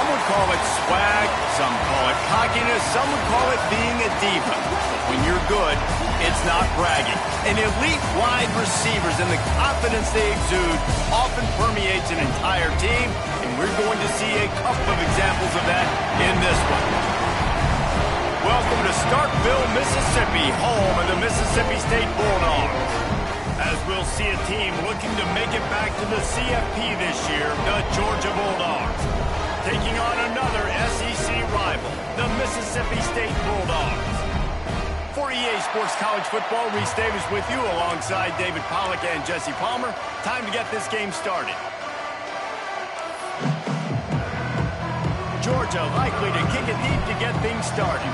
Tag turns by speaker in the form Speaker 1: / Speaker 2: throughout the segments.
Speaker 1: Some would call it swag, some call it cockiness, some would call it being a diva. But when you're good, it's not bragging. And elite wide receivers and the confidence they exude often permeates an entire team, and we're going to see a couple of examples of that in this one. Welcome to Starkville, Mississippi, home of the Mississippi State Bulldogs. As we'll see a team looking to make it back to the CFP this year, the Georgia Bulldogs, taking on another SEC rival, the Mississippi State Bulldogs. For EA Sports College Football, Reese Davis with you alongside David Pollack and Jesse Palmer. Time to get this game started. Georgia likely to kick it deep to get things started.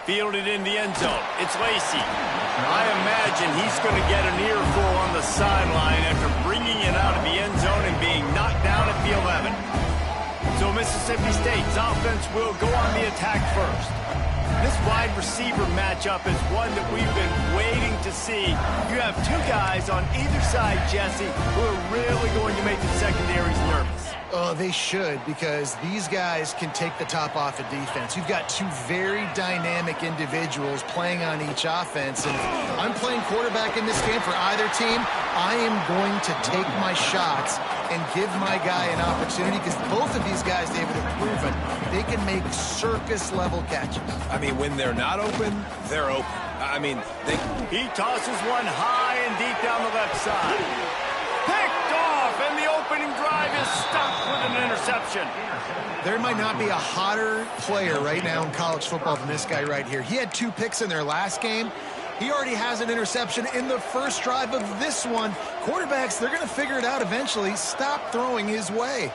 Speaker 1: Fielded in the end zone. It's Lacey. I imagine he's going to get an earful on the sideline after bringing it out of the end zone and being knocked down at the 11. So Mississippi State's offense will go on the attack first. This wide receiver matchup is one that we've been waiting to see. You have two guys on either side, Jesse, who are really going to make the secondaries nervous.
Speaker 2: Oh, they should, because these guys can take the top off of defense. You've got two very dynamic individuals playing on each offense, and if I'm playing quarterback in this game for either team, I am going to take my shots and give my guy an opportunity, because both of these guys, David, have proven they can make circus-level catches.
Speaker 3: I mean, when they're not open, they're open. I mean,
Speaker 1: He tosses one high and deep down the left side. Picked off, and the opening drive is stopped with an interception.
Speaker 2: There might not be a hotter player right now in college football than this guy right here. He had 2 picks in their last game. He already has an interception in the first drive of this one. Quarterbacks, they're going to figure it out eventually. Stop throwing his way.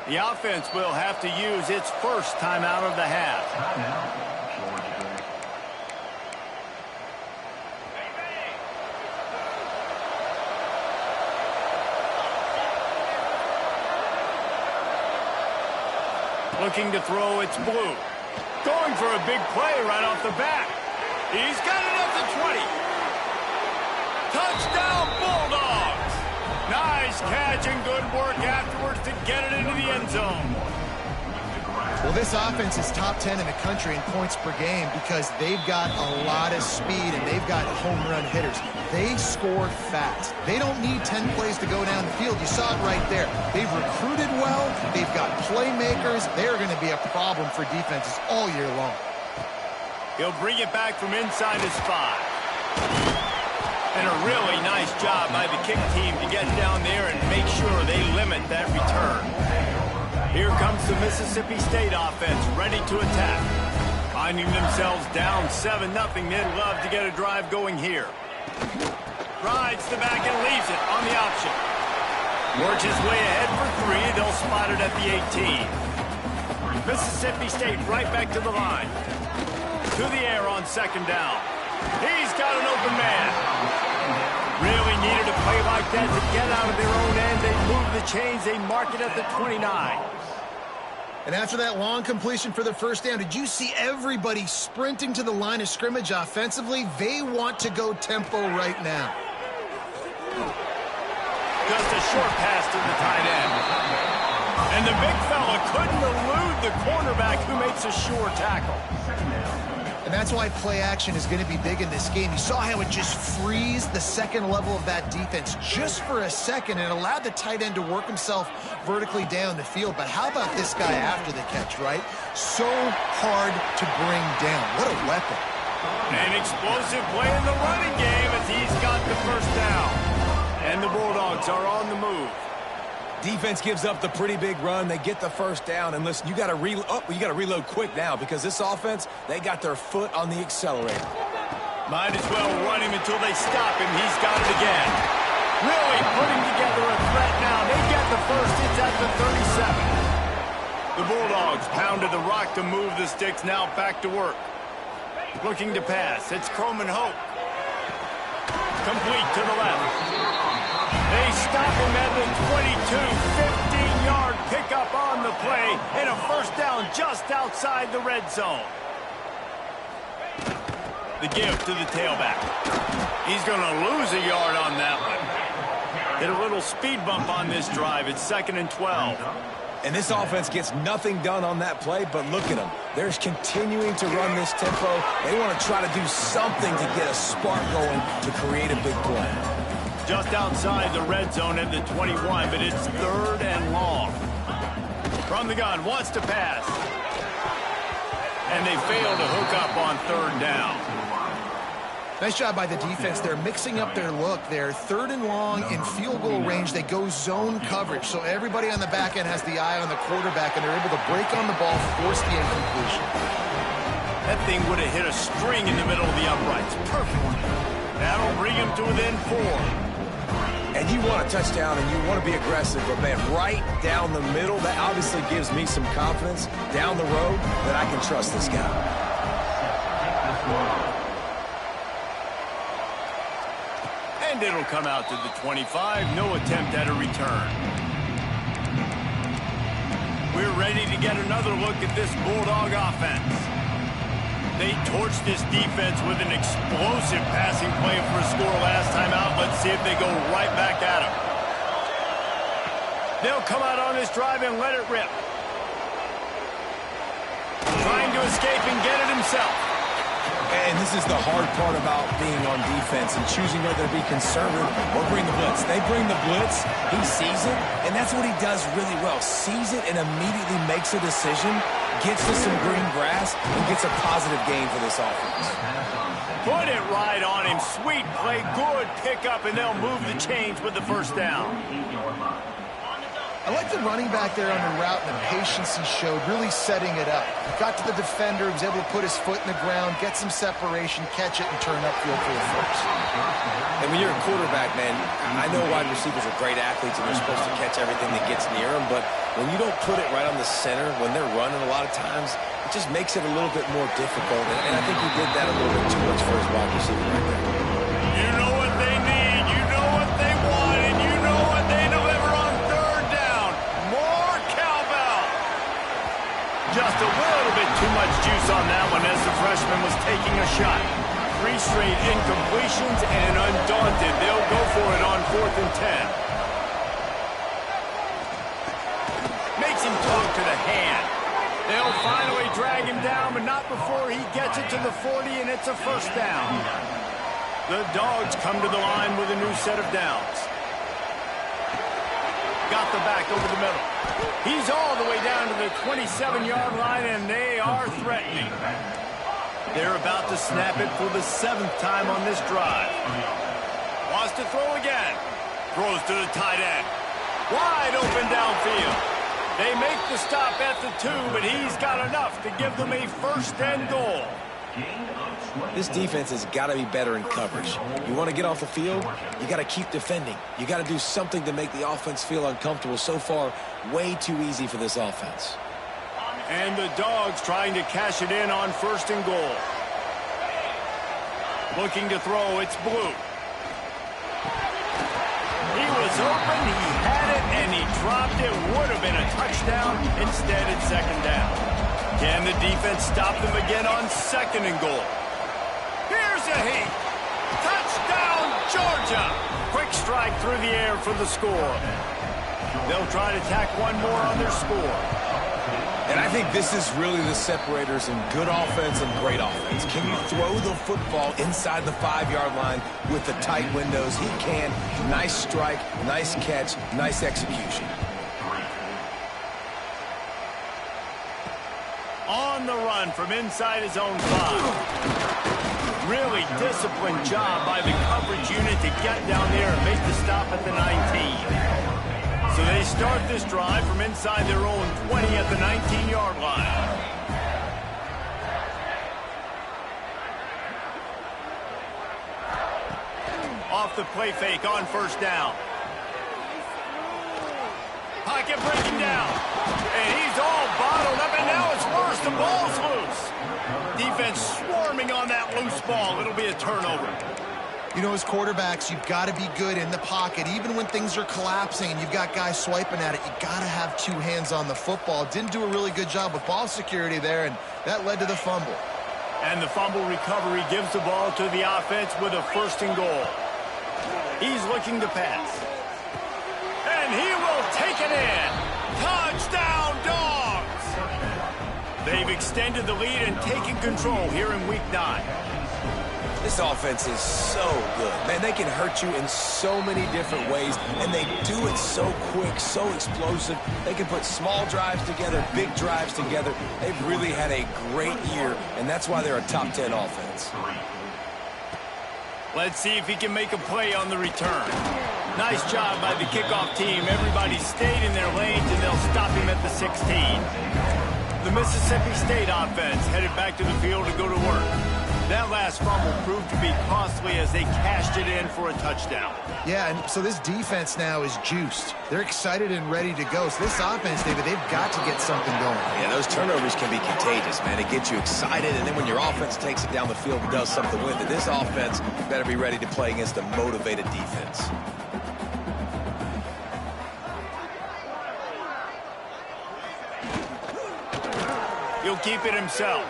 Speaker 1: The offense will have to use its first timeout of the half. Looking to throw, it's Blue. Going for a big play right off the bat. He's got it up to 20. Touchdown, Bulldogs! Nice catch and good work afterwards to get it into the end zone.
Speaker 2: Well, this offense is top 10 in the country in points per game because they've got a lot of speed and they've got home run hitters. They score fast. They don't need 10 plays to go down the field. You saw it right there. They've recruited well. They've got playmakers. They're going to be a problem for defenses all year long.
Speaker 1: He'll bring it back from inside his 5. And a really nice job by the kick team to get down there and make sure they limit that return. Here comes the Mississippi State offense ready to attack. Finding themselves down 7-0, they'd love to get a drive going here. Rides the back and leaves it on the option. Works his way ahead for 3. They'll spot it at the 18. Mississippi State right back to the line. To the air on second down. He's got an open man. Really needed a play like that to get out of their own end. They move the chains. They mark it at the 29.
Speaker 2: And after that long completion for the first down, did you see everybody sprinting to the line of scrimmage offensively? They want to go tempo right now.
Speaker 1: Just a short pass to the tight end. And the big fella couldn't elude the cornerback who makes a sure tackle.
Speaker 2: And that's why play action is going to be big in this game. You saw how it just frees the second level of that defense just for a second and allowed the tight end to work himself vertically down the field. But how about this guy after the catch, right? So hard to bring down. What a weapon.
Speaker 1: An explosive play in the running game as he's got the first down. And the Bulldogs are on the move.
Speaker 3: Defense gives up the pretty big run. They get the first down. And listen, you got to reload quick now because this offense, they got their foot on the accelerator.
Speaker 1: Might as well run him until they stop him. He's got it again. Really putting together a threat now. They get the first. It's at the 37. The Bulldogs pounded the rock to move the sticks. Now back to work. Looking to pass. It's Croman Hope. Complete to the left. They stop him at the 22. 15-yard pickup on the play. And a first down just outside the red zone. The give to the tailback. He's going to lose a yard on that one. Hit a little speed bump on this drive. It's 2nd and 12.
Speaker 3: And this offense gets nothing done on that play, but look at them. They're continuing to run this tempo. They want to try to do something to get a spark going to create a big play.
Speaker 1: Just outside the red zone at the 21, but it's 3rd and long. From the gun, wants to pass. And they fail to hook up on 3rd down.
Speaker 2: Nice job by the defense. They're mixing up their look. They're 3rd and long in field goal range. They go zone coverage. So everybody on the back end has the eye on the quarterback, and they're able to break on the ball, force the incompletion.
Speaker 1: That thing would have hit a string in the middle of the uprights. Perfect. That'll bring him to within 4.
Speaker 3: And you want a touchdown and you want to be aggressive, but man, right down the middle, that obviously gives me some confidence down the road that I can trust this guy.
Speaker 1: And it'll come out to the 25. No attempt at a return. We're ready to get another look at this Bulldog offense. They torched this defense with an explosive passing play for a score last time out. Let's see if they go right back at him. They'll come out on this drive and let it rip. Trying to escape and get it himself.
Speaker 3: And this is the hard part about being on defense and choosing whether to be conservative or bring the blitz. They bring the blitz, he sees it, and that's what he does really well. Sees it and immediately makes a decision, gets to some green grass, and gets a positive gain for this offense.
Speaker 1: Put it right on him. Sweet play, good pickup, and they'll move the chains with the first down.
Speaker 2: I like the running back there on the route and the patience he showed, really setting it up. He got to the defender, was able to put his foot in the ground, get some separation, catch it, and turn upfield for the first.
Speaker 3: And when you're a quarterback, man, I know wide receivers are great athletes and they're supposed to catch everything that gets near them, but when you don't put it right on the center, when they're running a lot of times, it just makes it a little bit more difficult. And I think he did that a little bit too much for his wide receiver right there.
Speaker 1: You know what they need, you know what they want, and you know what they deliver on 3rd down. More cowbell. Just a little bit too much juice on that one as the freshman was taking a shot. 3 straight incompletions, and undaunted, they'll go for it on 4th and 10. Makes him talk to the hand. They'll finally drag him down, but not before he gets it to the 40, and it's a first down. The Dogs come to the line with a new set of downs. Got the back over the middle. He's all the way down to the 27-yard line, and they are threatening. They're about to snap it for the 7th time on this drive. Wants to throw again. Throws to the tight end. Wide open downfield. They make the stop at the 2, but he's got enough to give them a 1st and goal.
Speaker 3: This defense has got to be better in coverage. You want to get off the field, you got to keep defending. You got to do something to make the offense feel uncomfortable. So far, way too easy for this offense.
Speaker 1: And the Dogs trying to cash it in on 1st and goal. Looking to throw, it's Blue. He was open, he had it, and he dropped it. Would have been a touchdown. Instead, it's 2nd down. Can the defense stop them again on 2nd and goal? Here's a heat. Touchdown, Georgia. Quick strike through the air for the score. They'll try to tack one more on their score.
Speaker 3: And I think this is really the separators in good offense and great offense. Can you throw the football inside the 5-yard line with the tight windows? He can. Nice strike, nice catch, nice execution.
Speaker 1: On the run from inside his own 5. Really disciplined job by the coverage unit to get down there and make the stop at the 19. So they start this drive from inside their own 20 at the 19-yard line. off the play fake on first down. Pocket breaking down. And he's all bottled up, and now it's worse. The ball's loose. Defense swarming on that loose ball. It'll be a turnover.
Speaker 2: You know, as quarterbacks, you've got to be good in the pocket. Even when things are collapsing and you've got guys swiping at it, you got to have two hands on the football. Didn't do a really good job with ball security there, and that led to the fumble.
Speaker 1: And the fumble recovery gives the ball to the offense with a 1st and goal. He's looking to pass. And he will take it in. Touchdown, Dogs! They've extended the lead and taken control here in Week 9.
Speaker 3: This offense is so good. Man, they can hurt you in so many different ways, and they do it so quick, so explosive. They can put small drives together, big drives together. They've really had a great year, and that's why they're a top 10 offense.
Speaker 1: Let's see if he can make a play on the return. Nice job by the kickoff team. Everybody stayed in their lanes, and they'll stop him at the 16. The Mississippi State offense headed back to the field to go to work. That last fumble proved to be costly as they cashed it in for a touchdown.
Speaker 2: Yeah, and so this defense now is juiced. They're excited and ready to go. So this offense, David, they've got to get something going.
Speaker 3: Yeah, those turnovers can be contagious, man. It gets you excited, and then when your offense takes it down the field and does something with it, this offense better be ready to play against a motivated defense.
Speaker 1: He'll keep it himself.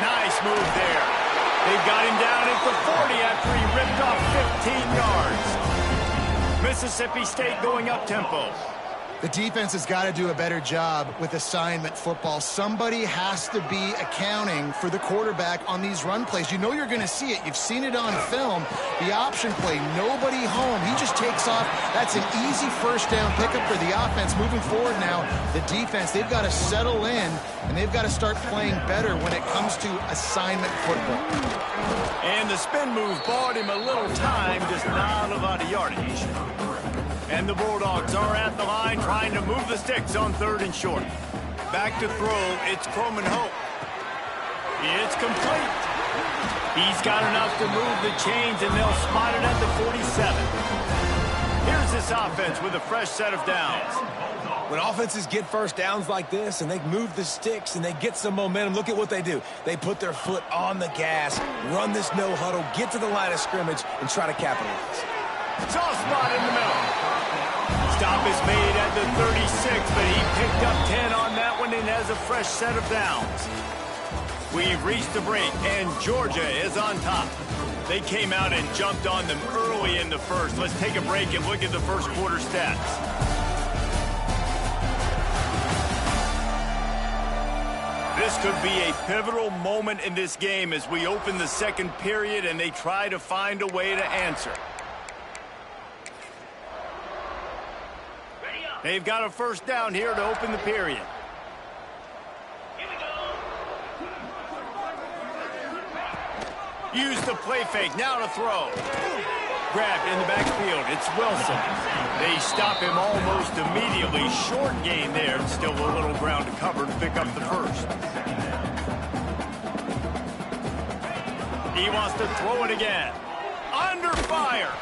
Speaker 1: Nice move there. They've got him down at the 40 after he ripped off 15 yards. Mississippi State going up-tempo.
Speaker 2: The defense has got to do a better job with assignment football. Somebody has to be accounting for the quarterback on these run plays. You know you're going to see it. You've seen it on film. The option play, nobody home. He just takes off. That's an easy 1st down pickup for the offense. Moving forward now, the defense, they've got to settle in, and they've got to start playing better when it comes to assignment football.
Speaker 1: And the spin move bought him a little time, just not a lot of yardage. And the Bulldogs are at the line trying to move the sticks on 3rd and short. Back to throw, it's Coleman Hope. It's complete. He's got enough to move the chains, and they'll spot it at the 47. Here's this offense with a fresh set of downs.
Speaker 3: When offenses get 1st downs like this and they move the sticks and they get some momentum, look at what they do. They put their foot on the gas, run this no huddle, get to the line of scrimmage, and try to capitalize.
Speaker 1: Soft spot in the middle. Stop is made at the 36, but he picked up 10 on that one and has a fresh set of downs. We've reached the break, and Georgia is on top. They came out and jumped on them early in the 1st. Let's take a break and look at the 1st quarter stats. This could be a pivotal moment in this game as we open the 2nd period and they try to find a way to answer. They've got a 1st down here to open the period. Use the play fake, now to throw. Grabbed in the backfield, it's Wilson. They stop him almost immediately. Short gain there, and still a little ground to cover to pick up the 1st. He wants to throw it again. Under fire.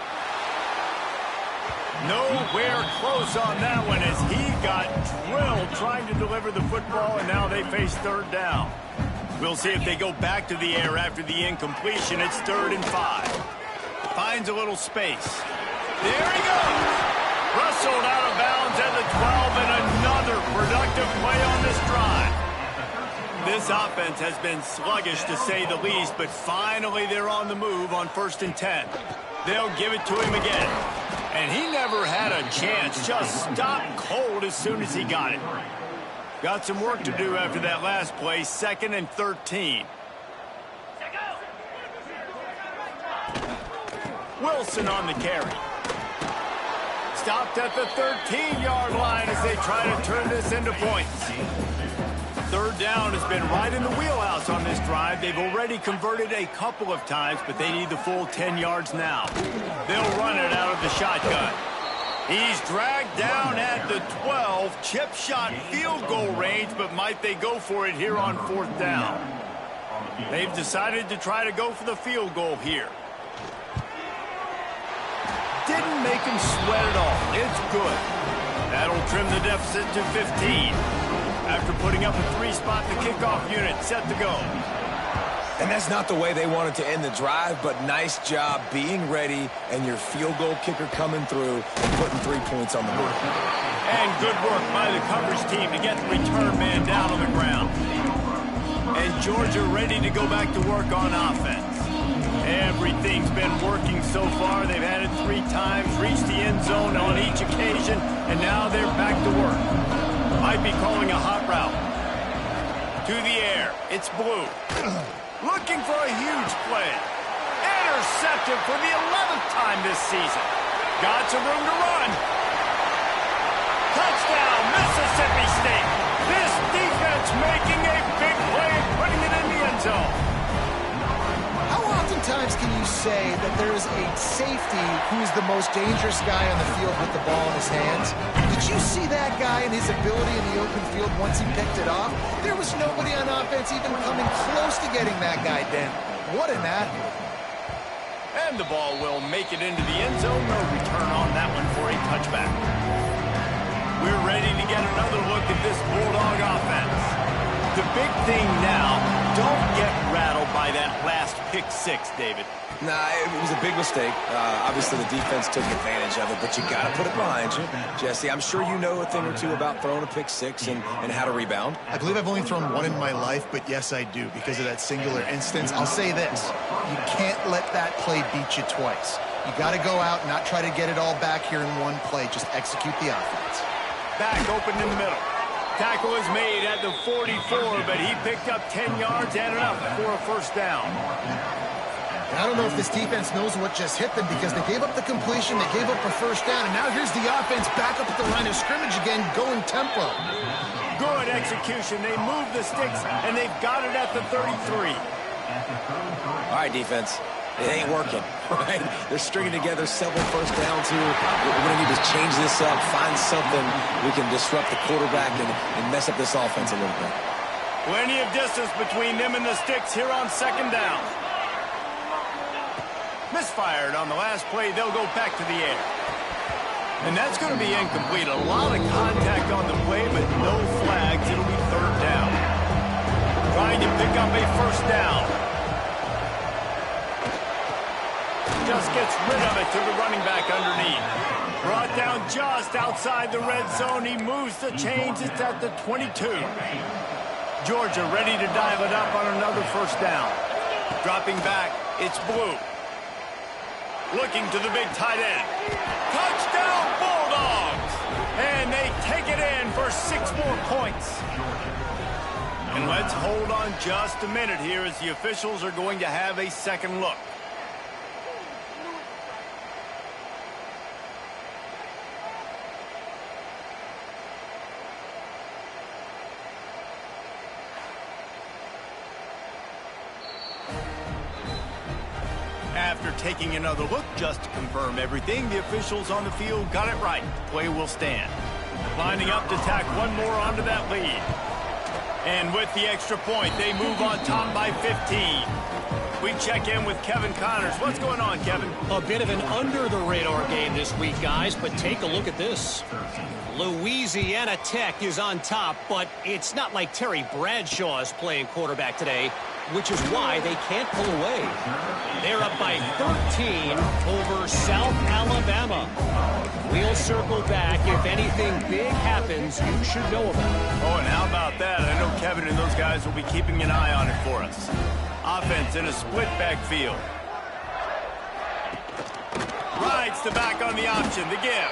Speaker 1: Nowhere close on that one as he got drilled trying to deliver the football, and now they face 3rd down. We'll see if they go back to the air after the incompletion. It's 3rd and 5. Finds a little space. There he goes. Rustled out of bounds at the 12, and another productive play on this drive. This offense has been sluggish to say the least, but finally they're on the move on 1st and 10. They'll give it to him again. And he never had a chance, just stopped cold as soon as he got it. Got some work to do after that last play, 2nd and 13. Wilson on the carry. Stopped at the 13-yard line as they try to turn this into points. 3rd down has been right in the wheelhouse on this drive. They've already converted a couple of times, but they need the full 10 yards now. They'll run it out of the shotgun. He's dragged down at the 12. Chip shot field goal range, but might they go for it here on 4th down? They've decided to try to go for the field goal here. didn't make him sweat at all. It's good. That'll trim the deficit to 15. After putting up a 3-spot, the kickoff unit set to go.
Speaker 3: And that's not the way they wanted to end the drive, but nice job being ready and your field goal kicker coming through and putting 3 points on the board.
Speaker 1: And good work by the coverage team to get the return man down on the ground. And Georgia ready to go back to work on offense. Everything's been working so far. They've had it 3 times, reached the end zone on each occasion, and now they're back to work. Might be calling a hot route. To the air. It's Blue. Looking for a huge play. Intercepted for the 11th time this season. Got some room to run. Touchdown, Mississippi State. This defense making a big play and putting it in the end zone.
Speaker 2: How oftentimes can you say that there is a safety who's the most dangerous guy on the field with the ball in his hands? Did you see that guy and his ability in the open field once he picked it off? There was nobody on offense even coming close to getting that guy down. What an athlete.
Speaker 1: And the ball will make it into the end zone. No return on that one for a touchback. We're ready to get another look at this Bulldog offense. The big thing now, don't get rattled by that last pick-6, David.
Speaker 3: Nah, it was a big mistake. Obviously, the defense took advantage of it, but you got to put it behind you. Jesse, I'm sure you know a thing or two about throwing a pick-6 and how to rebound.
Speaker 2: I believe I've only thrown one in my life, but yes, I do, because of that singular instance. I'll say this. You can't let that play beat you twice. You got to go out and not try to get it all back here in one play. Just execute the offense.
Speaker 1: Back open in the middle. Tackle is made at the 44, but he picked up 10 yards and enough for a first down.
Speaker 2: And I don't know if this defense knows what just hit them because they gave up the completion, they gave up a first down, and now here's the offense back up at the line of scrimmage again, going tempo.
Speaker 1: Good execution. They moved the sticks, and they've got it at the 33.
Speaker 3: All right, defense. It ain't working, right? They're stringing together several first downs here. We're going to need to change this up, find something we can disrupt the quarterback and mess up this offense a little bit.
Speaker 1: Plenty of distance between them and the sticks here on second down. Misfired on the last play. They'll go back to the air. And that's going to be incomplete. A lot of contact on the play, but no flags. It'll be third down. Trying to pick up a first down. Just gets rid of it to the running back underneath. Brought down just outside the red zone. He moves the chains. It's at the 22. Georgia ready to dive it up on another first down. Dropping back, it's Blue. Looking to the big tight end. Touchdown Bulldogs! And they take it in for 6 more points. And let's hold on just a minute here as the officials are going to have a second look. After taking another look just to confirm everything, the officials on the field got it right. Play will stand. Lining up to tack one more onto that lead. And with the extra point, they move on top by 15. We check in with Kevin Connors. What's going on, Kevin?
Speaker 4: A bit of an under-the-radar game this week, guys, but take a look at this. Louisiana Tech is on top, but it's not like Terry Bradshaw is playing quarterback today, which is why they can't pull away. They're up by 13 over South Alabama. We'll circle back. If anything big happens, you should know about it.
Speaker 1: Oh, and how about that? I know Kevin and those guys will be keeping an eye on it for us. Offense in a split backfield. Rides the back on the option, the give.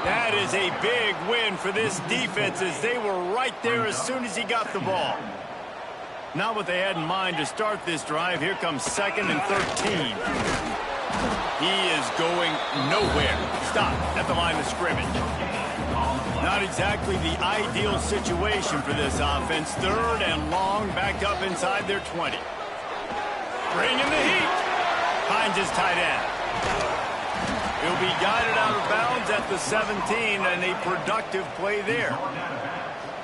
Speaker 1: That is a big win for this defense as they were right there as soon as he got the ball. Not what they had in mind to start this drive. Here comes 2nd and 13. He is going nowhere. Stop at the line of scrimmage. Not exactly the ideal situation for this offense. 3rd and long, back up inside their 20. Bringing the heat. Finds his tight end. He'll be guided out of bounds at the 17, and a productive play there.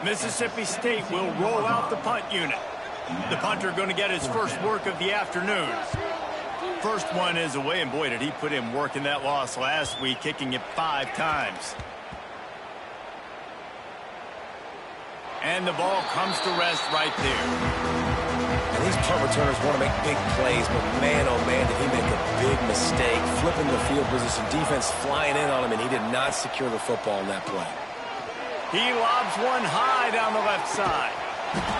Speaker 1: Mississippi State will roll out the punt unit. The punter going to get his first work of the afternoon. first one is away, and boy, did he put in work in that loss last week, kicking it 5 times. And the ball comes to rest right there.
Speaker 3: And these punt returners want to make big plays, but man, oh man, did he make a big mistake. Flipping the field position, defense flying in on him, and he did not secure the football in that play.
Speaker 1: He lobs one high down the left side.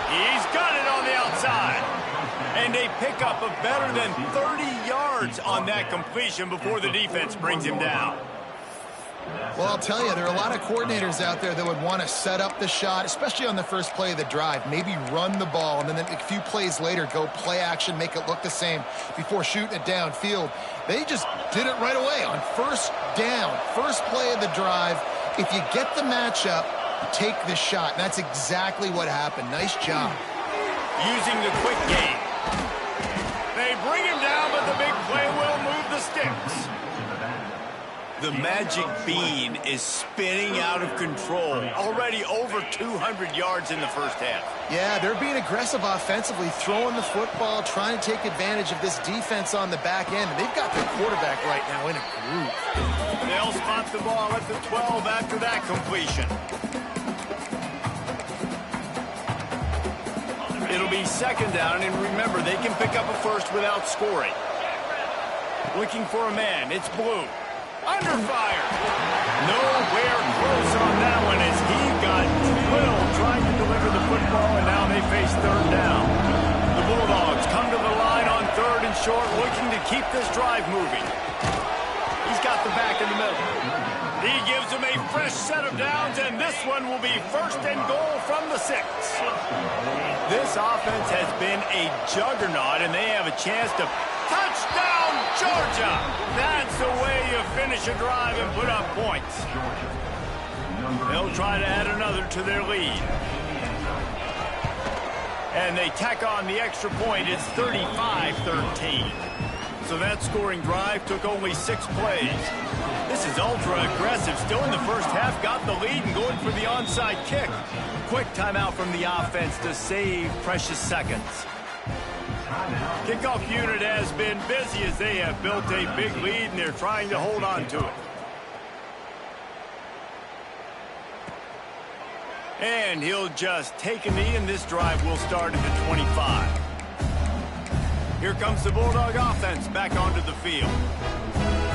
Speaker 1: He's got it on the outside. And a pickup of better than 30 yards on that completion before the defense brings him down.
Speaker 2: Well, I'll tell you, there are a lot of coordinators out there that would want to set up the shot, especially on the first play of the drive, maybe run the ball, and then a few plays later go play action, make it look the same before shooting it downfield. They just did it right away on first down, first play of the drive. If you get the matchup, take the shot. And that's exactly what happened. Nice job.
Speaker 1: Using the quick game. They bring him down, but the big play will move the sticks. The magic bean is spinning out of control. Already over 200 yards in the first half.
Speaker 2: Yeah, they're being aggressive offensively, throwing the football, trying to take advantage of this defense on the back end. And they've got the quarterback right now in a groove.
Speaker 1: They'll spot the ball at the 12 after that completion. It'll be second down, and remember, they can pick up a first without scoring. Looking for a man. It's Blue. Under fire. Nowhere close on that one as he got drilled trying to deliver the football, and now they face third down. The Bulldogs come to the line on 3rd and short, looking to keep this drive moving. He's got the back in the middle. He gives them a fresh set of downs, and this one will be 1st and goal from the 6. This offense has been a juggernaut, and they have a chance to touchdown Georgia. That's the way you finish a drive and put up points. They'll try to add another to their lead. And they tack on the extra point. It's 35-13. So that scoring drive took only 6 plays. This is ultra-aggressive. Still in the first half, got the lead and going for the onside kick. Quick timeout from the offense to save precious seconds. Kickoff unit has been busy as they have built a big lead, and they're trying to hold on to it. And he'll just take a knee, and this drive will start at the 25. Here comes the Bulldog offense back onto the field.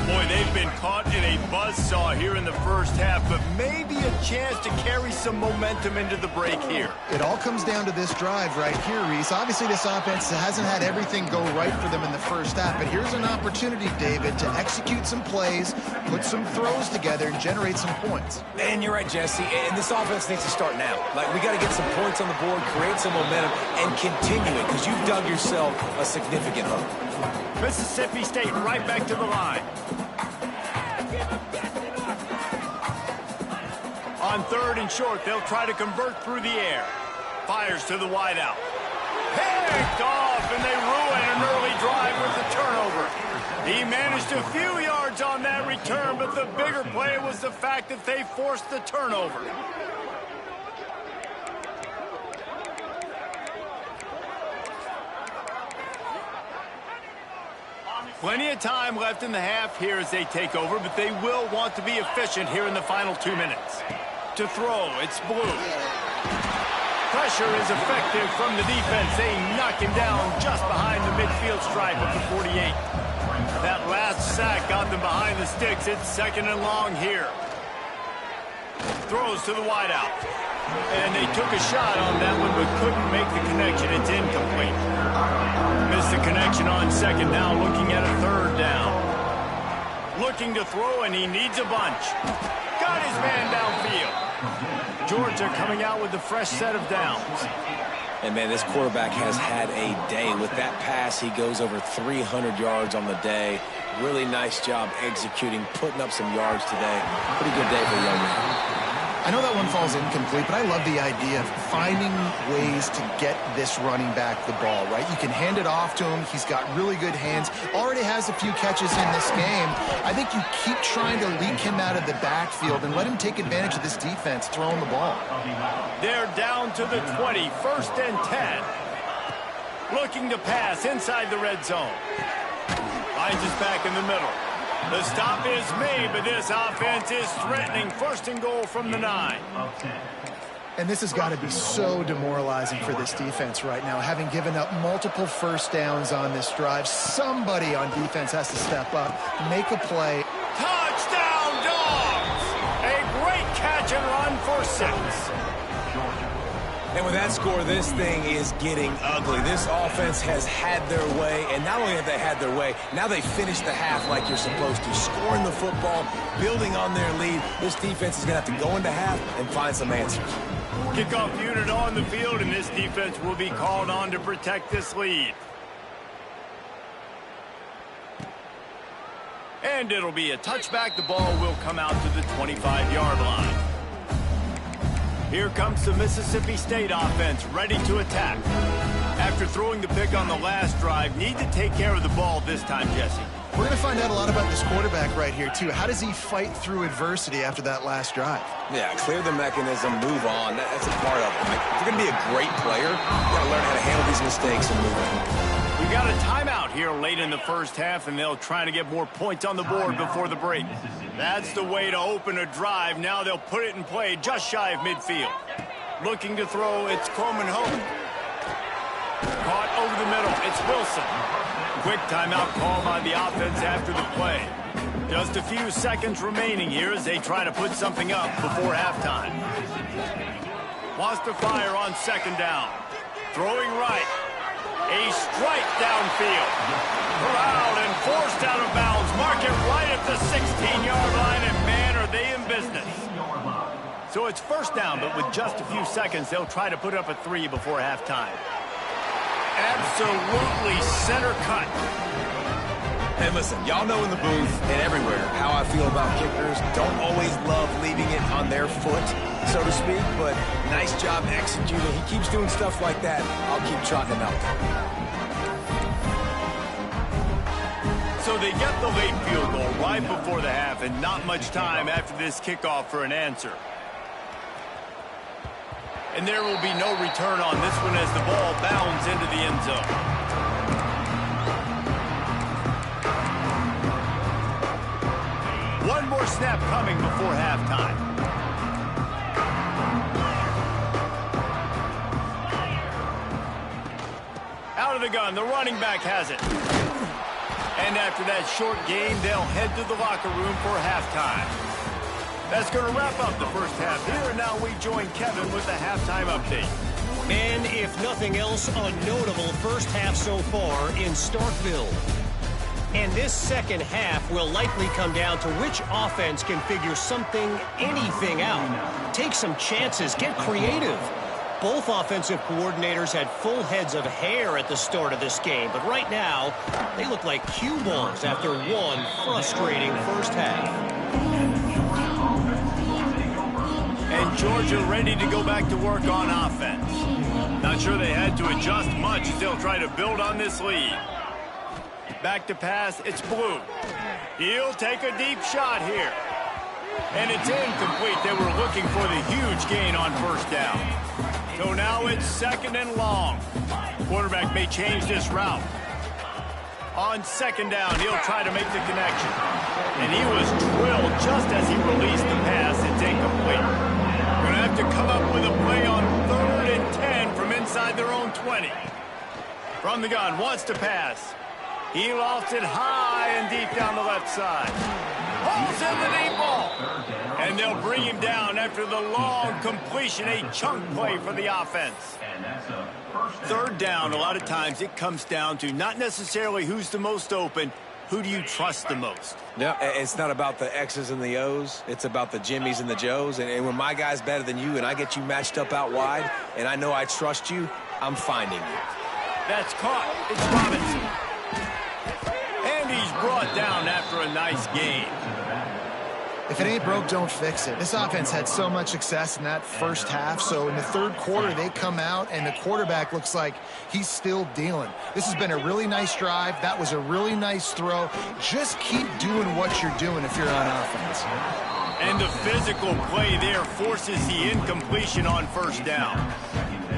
Speaker 1: Boy, they've been caught in a buzzsaw here in the first half, but maybe a chance to carry some momentum into the break here.
Speaker 2: It all comes down to this drive right here, Reese. Obviously, this offense hasn't had everything go right for them in the first half, but here's an opportunity, David, to execute some plays, put some throws together, and generate some points.
Speaker 3: And you're right, Jesse, and this offense needs to start now. Like, we got to get some points on the board, create some momentum, and continue it, because you've dug yourself a significant hole.
Speaker 1: Mississippi State right back to the line. On 3rd and short, they'll try to convert through the air. Fires to the wideout. Picked off, and they ruin an early drive with the turnover. He managed a few yards on that return, but the bigger play was the fact that they forced the turnover. Plenty of time left in the half here as they take over, but they will want to be efficient here in the final 2 minutes. To throw, it's Blue. Pressure is effective from the defense. They knock him down just behind the midfield stripe of the 48. That last sack got them behind the sticks. It's 2nd and long here. Throws to the wideout. And they took a shot on that one, but couldn't make the connection. It's incomplete. Missed the connection on 2nd, now looking at a 3rd down. Looking to throw, and he needs a bunch. Got his man downfield. Georgia coming out with a fresh set of downs.
Speaker 3: And, man, this quarterback has had a day. With that pass, he goes over 300 yards on the day. Really nice job executing, putting up some yards today. Pretty good day for the young man.
Speaker 2: I know that one falls incomplete, but I love the idea of finding ways to get this running back the ball, right? You can hand it off to him. He's got really good hands. Already has a few catches in this game. I think you keep trying to leak him out of the backfield and let him take advantage of this defense throwing the ball.
Speaker 1: They're down to the 20, 1st and 10. Looking to pass inside the red zone. Finds us back in the middle. The stop is made, but this offense is threatening. First and goal from the 9.
Speaker 2: And this has got to be so demoralizing for this defense right now, having given up multiple first downs on this drive. Somebody on defense has to step up, make a play.
Speaker 1: Touchdown, Dogs! A great catch and run for 6.
Speaker 3: And with that score, this thing is getting ugly. This offense has had their way, and not only have they had their way, now they finished the half like you're supposed to, scoring the football, building on their lead. This defense is going to have to go into half and find some answers.
Speaker 1: Kickoff unit on the field, and this defense will be called on to protect this lead. And it'll be a touchback. The ball will come out to the 25-yard line. Here comes the Mississippi State offense, ready to attack. After throwing the pick on the last drive, need to take care of the ball this time, Jesse.
Speaker 2: We're going to find out a lot about this quarterback right here, too. How does he fight through adversity after that last drive?
Speaker 3: Yeah, clear the mechanism, move on. That's a part of it. Like, if you're going to be a great player, you got to learn how to handle these mistakes and move on.
Speaker 1: We got a timeout here late in the first half, and they'll try to get more points on the board before the break. That's the way to open a drive. Now they'll put it in play just shy of midfield. Looking to throw, it's Coleman Hope. Caught over the middle, it's Wilson. Quick timeout call by the offense after the play. Just a few seconds remaining here as they try to put something up before halftime. Wants to fire on second down. Throwing right. A strike downfield. Corralled and forced out of bounds. Mark it right at the 16-yard line, and man, are they in business. So it's first down, but with just a few seconds, they'll try to put up a 3 before halftime. Absolutely center cut.
Speaker 3: And listen, y'all know in the booth and everywhere how I feel about kickers. Don't always love leaving it on their foot, so to speak, but nice job executing. He keeps doing stuff like that. I'll keep trotting him out.
Speaker 1: So they get the late field goal right before the half, and not much time after this kickoff for an answer. And there will be no return on this one as the ball bounds into the end zone. One more snap coming before halftime. Out of the gun, the running back has it. And after that short game, they'll head to the locker room for halftime. That's going to wrap up the first half here, and now we join Kevin with the halftime update.
Speaker 4: And if nothing else, a notable first half so far in Starkville. And this second half will likely come down to which offense can figure anything out. Take some chances, get creative. Both offensive coordinators had full heads of hair at the start of this game, but right now, they look like cue balls after one frustrating first half.
Speaker 1: And Georgia ready to go back to work on offense. Not sure they had to adjust much as they'll try to build on this lead. Back to pass, it's Blue. He'll take a deep shot here. And it's incomplete. They were looking for the huge gain on first down. So now it's second and long. Quarterback may change this route. On second down, he'll try to make the connection. And he was drilled just as he released the pass. It's incomplete. Going to have to come up with a play on 3rd and 10 from inside their own 20. From the gun, wants to pass. He lofts it high and deep down the left side. Pulls in the deep ball. And they'll bring him down after the long completion, a chunk play for the offense. Third down, a lot of times it comes down to not necessarily who's the most open, who do you trust the most?
Speaker 3: Yeah, it's not about the X's and the O's. It's about the Jimmys and the Joes. And when my guy's better than you and I get you matched up out wide and I know I trust you, I'm finding you.
Speaker 1: That's caught. It's Robinson. And he's brought down after a nice game.
Speaker 2: If it ain't broke, don't fix it. This offense had so much success in that first half, so in the third quarter, they come out, and the quarterback looks like he's still dealing. This has been a really nice drive. That was a really nice throw. Just keep doing what you're doing if you're on offense.
Speaker 1: And the physical play there forces the incompletion on first down.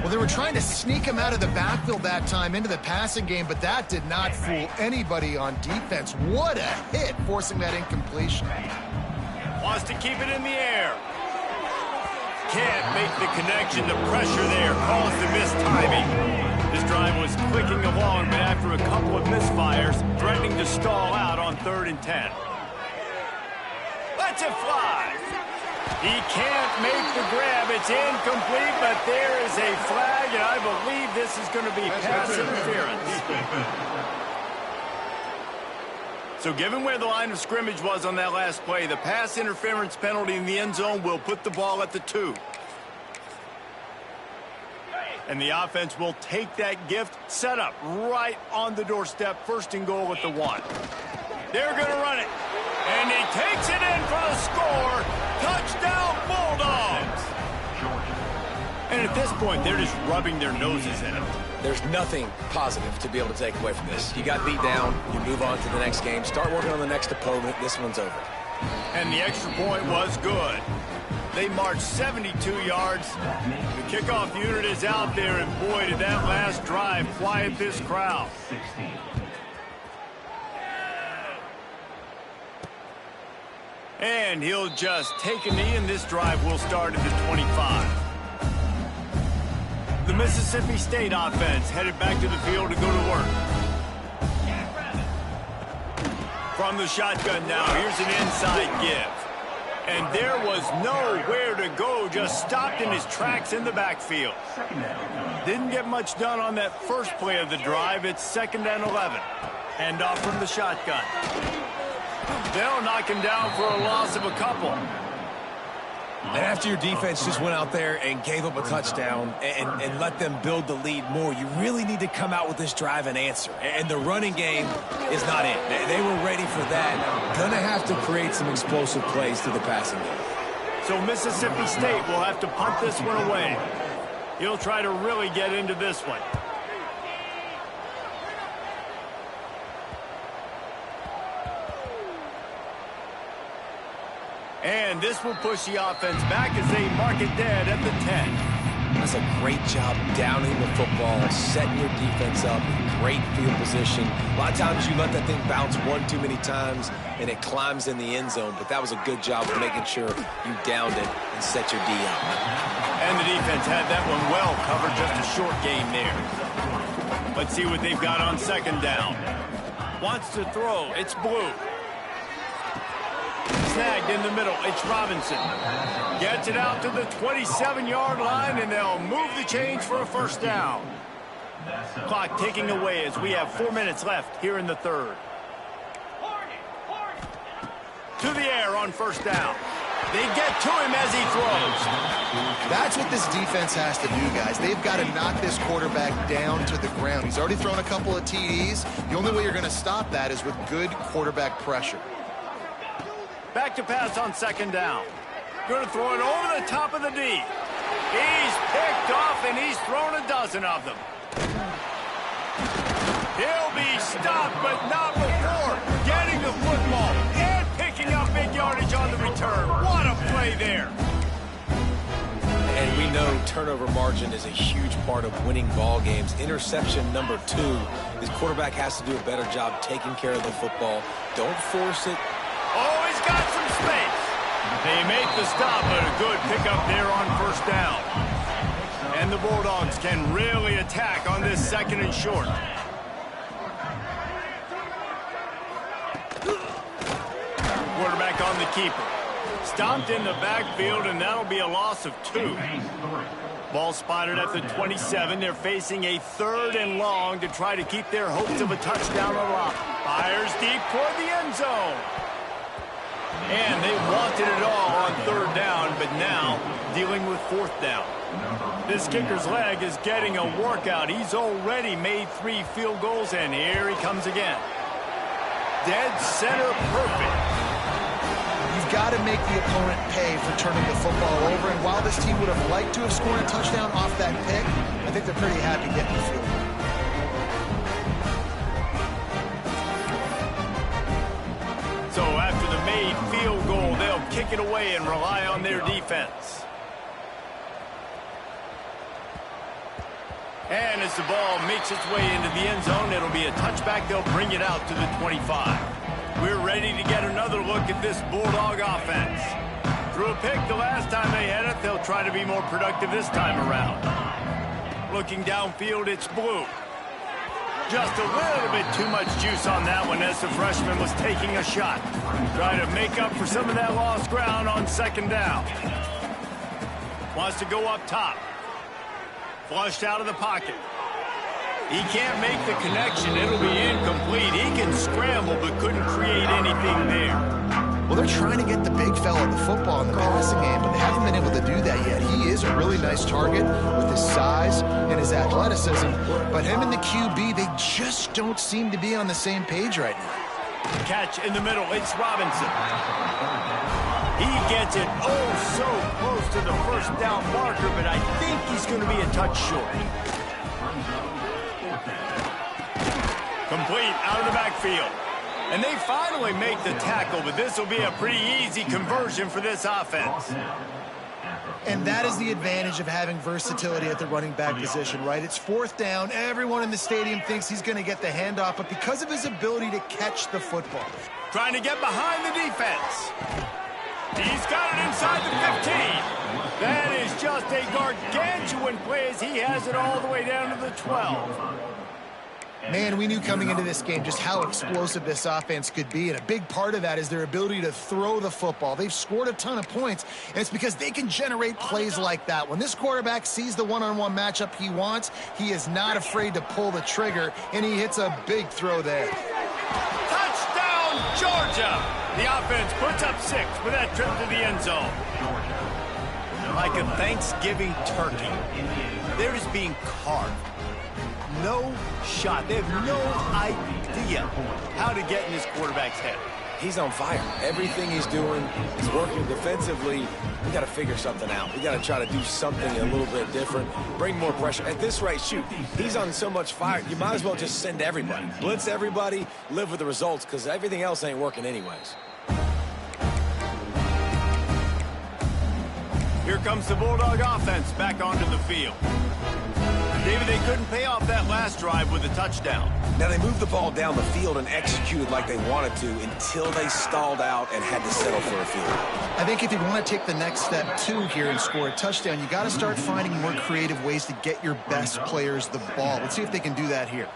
Speaker 2: Well, they were trying to sneak him out of the backfield that time into the passing game, but that did not fool anybody on defense. What a hit, forcing that incompletion.
Speaker 1: Wants to keep it in the air. Can't make the connection. The pressure there caused the missed timing. This drive was clicking along, but after a couple of misfires, threatening to stall out on 3rd and 10. Lets it fly. He can't make the grab. It's incomplete, but there is a flag, and I believe this is going to be pass interference. So given where the line of scrimmage was on that last play, the pass interference penalty in the end zone will put the ball at the 2. And the offense will take that gift, set up right on the doorstep, 1st and goal at the 1. They're going to run it. And he takes it in for the score. Touchdown, Bulldogs. And at this point, they're just rubbing their noses in it.
Speaker 3: There's nothing positive to be able to take away from this. You got beat down, you move on to the next game, start working on the next opponent. This one's over.
Speaker 1: And the extra point was good. They marched 72 yards. The kickoff unit is out there, and boy, did that last drive quiet this crowd. And he'll just take a knee, and this drive will start at the 25. The Mississippi State offense headed back to the field to go to work. From the shotgun now, here's an inside give. And there was nowhere to go, just stopped in his tracks in the backfield. Didn't get much done on that first play of the drive. It's 2nd and 11. Hand off from the shotgun. They'll knock him down for a loss of a couple.
Speaker 3: And after your defense just went out there and gave up a touchdown and let them build the lead more, you really need to come out with this drive and answer. And the running game is not it. They were ready for that. Gonna have to create some explosive plays through the passing game.
Speaker 1: So Mississippi State will have to punt this one away. He'll try to really get into this one. And this will push the offense back as they mark it dead at the 10.
Speaker 3: That's a great job downing the football, setting your defense up, great field position. A lot of times you let that thing bounce one too many times and it climbs in the end zone, but that was a good job of making sure you downed it and set your D up.
Speaker 1: And the defense had that one well covered, just a short game there. Let's see what they've got on 2nd down. Wants to throw, it's Blue. Snagged in the middle, it's Robinson. Gets it out to the 27-yard line, and they'll move the chains for a 1st down. Clock ticking away as we have 4 minutes left here in the 3rd. To the air on 1st down. They get to him as he throws.
Speaker 2: That's what this defense has to do, guys. They've got to knock this quarterback down to the ground. He's already thrown a couple of TDs. The only way you're going to stop that is with good quarterback pressure.
Speaker 1: Back to pass on 2nd down. Going to throw it over the top of the D. He's picked off, and he's thrown a dozen of them. He'll be stopped, but not before getting the football and picking up big yardage on the return. What a play there.
Speaker 3: And we know turnover margin is a huge part of winning ball games. Interception number 2. This quarterback has to do a better job taking care of the football. Don't force it.
Speaker 1: Oh, he's got some space. They make the stop, but a good pickup there on 1st down. And the Bulldogs can really attack on this 2nd and short. Quarterback on the keeper. Stopped in the backfield, and that'll be a loss of 2. Ball spotted at the 27. They're facing a 3rd and long to try to keep their hopes of a touchdown alive. Fires deep toward the end zone. And they wanted it all on 3rd down, but now dealing with 4th down. This kicker's leg is getting a workout. He's already made 3 field goals, and here he comes again. Dead center perfect.
Speaker 2: You've got to make the opponent pay for turning the football over, and while this team would have liked to have scored a touchdown off that pick, I think they're pretty happy getting the field goal. So after the made field goal, they'll
Speaker 1: kick it away and rely on their defense. And as the ball makes its way into the end zone, it'll be a touchback. They'll bring it out to the 25. We're ready to get another look at this Bulldog offense. Threw a pick the last time they had it. They'll try to be more productive this time around. Looking downfield, it's Blue. Just a little bit too much juice on that one as the freshman was taking a shot. Trying to make up for some of that lost ground on second down. Wants to go up top. Flushed out of the pocket. He can't make the connection. It'll be incomplete. He can scramble but couldn't create anything there.
Speaker 2: Well, they're trying to get the big fella the football in the passing game, but they haven't been able to do that yet. He is a really nice target with his size and his athleticism, but him and the QB, they just don't seem to be on the same page right now.
Speaker 1: Catch in the middle. It's Robinson. He gets it so close to the first down marker, but I think he's going to be a touch short. Complete out of the backfield. And they finally make the tackle, but this will be a pretty easy conversion for this offense.
Speaker 2: And that is the advantage of having versatility at the running back position, right? It's fourth down. Everyone in the stadium thinks he's going to get the handoff, but because of his ability to catch the football.
Speaker 1: Trying to get behind the defense. He's got it inside the 15. That is just a gargantuan play as he has it all the way down to the 12.
Speaker 2: Man, we knew coming into this game just how explosive this offense could be, and a big part of that is their ability to throw the football. They've scored a ton of points, and it's because they can generate plays like that. When this quarterback sees the one-on-one matchup he wants, he is not afraid to pull the trigger, and he hits a big throw there.
Speaker 1: Touchdown, Georgia! The offense puts up 6 with that trip to the end zone. Like a Thanksgiving turkey, they're just being carved. No shot. They have no idea how to get in this quarterback's head.
Speaker 3: He's on fire. Everything he's doing is working defensively. We got to figure something out. We got to try to do something a little bit different, bring more pressure. At this rate, shoot, he's on so much fire, you might as well just send everybody. Blitz everybody, live with the results, because everything else ain't working anyways.
Speaker 1: Here comes the Bulldog offense back onto the field. David, they couldn't pay off that last drive with a touchdown.
Speaker 3: Now, they moved the ball down the field and executed like they wanted to until they stalled out and had to settle for a field goal.
Speaker 2: I think if you want to take the next step, too, here and score a touchdown, you got to start finding more creative ways to get your best players the ball. Let's see if they can do that here.